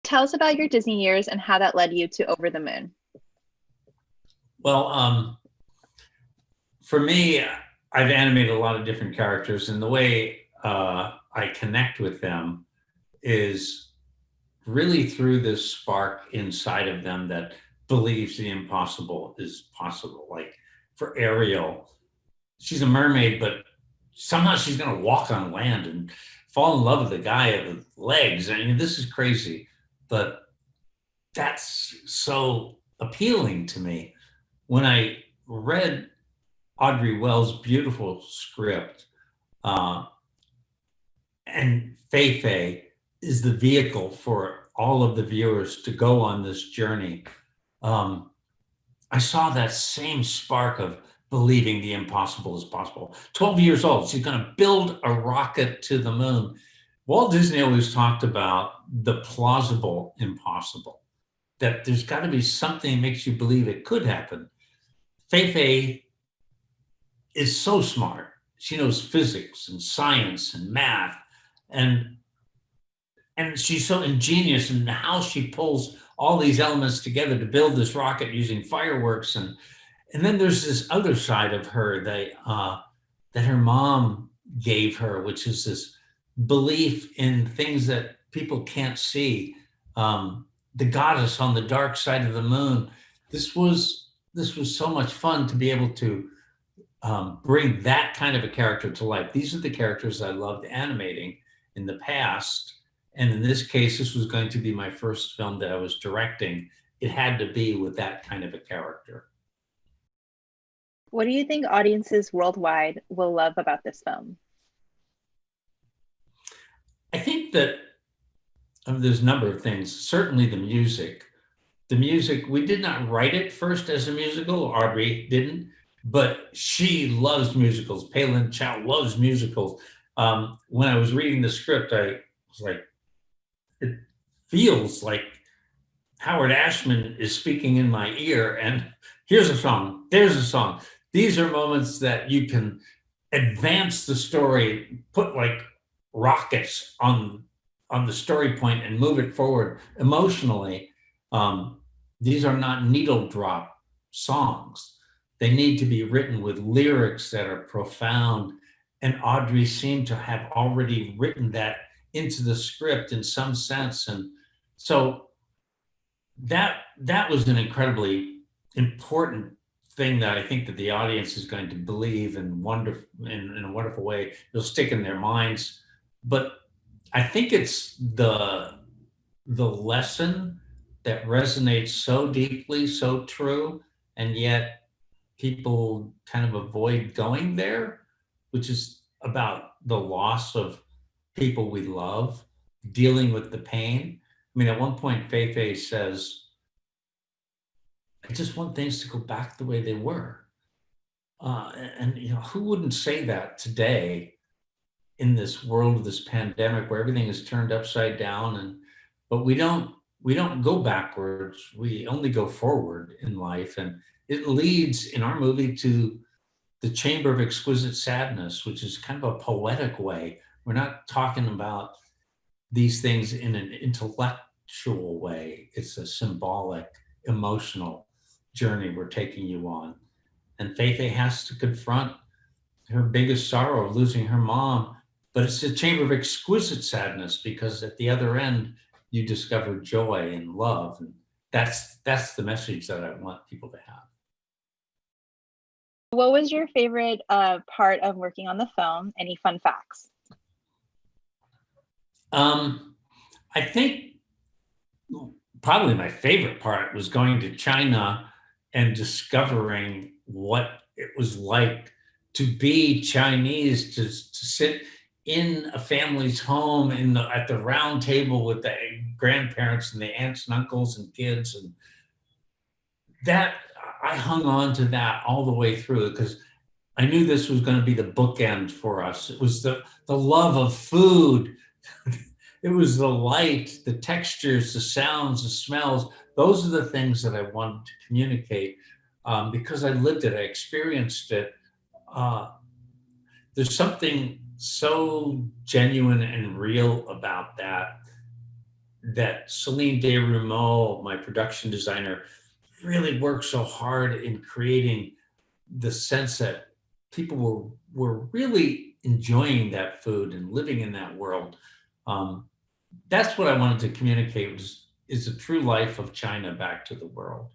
Tell us about your Disney years and how that led you to Over the Moon. Well, for me, I've animated a lot of different characters, and the way I connect with them is really through this spark inside of them that believes the impossible is possible. Like for Ariel, she's a mermaid, but somehow she's going to walk on land and fall in love with the guy with legs. I mean, this is crazy, but that's so appealing to me. When I read Audrey Wells' beautiful script, uh, and Fei Fei is the vehicle for all of the viewers to go on this journey. Um, I saw that same spark of believing the impossible is possible. 12 years old, she's going to build a rocket to the moon. Walt Disney always talked about the plausible impossible, that there's got to be something that makes you believe it could happen. Fei Fei is so smart. She knows physics and science and math, and she's so ingenious in how she pulls all these elements together to build this rocket using fireworks. And then there's this other side of her that her mom gave her, which is this belief in things that people can't see. The goddess on the dark side of the moon. This was so much fun to be able to bring that kind of a character to life. These are the characters I loved animating in the past. And in this case, this was going to be my first film that I was directing. It had to be with that kind of a character. What do you think audiences worldwide will love about this film? I think that there's a number of things. Certainly the music. The music, we did not write it first as a musical. Audrey didn't, but she loves musicals. Palin Chow loves musicals. When I was reading the script, I was like, it feels like Howard Ashman is speaking in my ear, and here's a song, there's a song. These are moments that you can advance the story, put like rockets on the story point and move it forward emotionally. These are not needle drop songs. They need to be written with lyrics that are profound. And Audrey seemed to have already written that into the script in some sense. And so that was an incredibly important thing that I think that the audience is going to believe and wonder in a wonderful way. It'll stick in their minds. But I think it's the lesson that resonates so deeply, so true, and yet people kind of avoid going there, which is about the loss of people we love, dealing with the pain. I mean, at one point, Fei Fei says, I just want things to go back the way they were. And who wouldn't say that today in this world of this pandemic where everything is turned upside down, but we don't go backwards, we only go forward in life. And it leads in our movie to the chamber of exquisite sadness, which is kind of a poetic way. We're not talking about these things in an intellectual way. It's a symbolic, emotional journey we're taking you on. And Fei Fei has to confront her biggest sorrow of losing her mom, but it's a chamber of exquisite sadness because at the other end, you discover joy and love. And that's the message that I want people to have. What was your favorite part of working on the film? Any fun facts? I think probably my favorite part was going to China and discovering what it was like to be Chinese, to sit in a family's home at the round table with the grandparents and the aunts and uncles and kids. And that I hung on to that all the way through because I knew this was going to be the bookend for us. It was the love of food. It was the light, the textures, the sounds, the smells. Those are the things that I wanted to communicate because I lived it, I experienced it. Uh, there's something so genuine and real about that that Celine Desrumeaux, my production designer, really worked so hard in creating the sense that people were really enjoying that food and living in that world. Um, that's what I wanted to communicate was is the true life of China back to the world.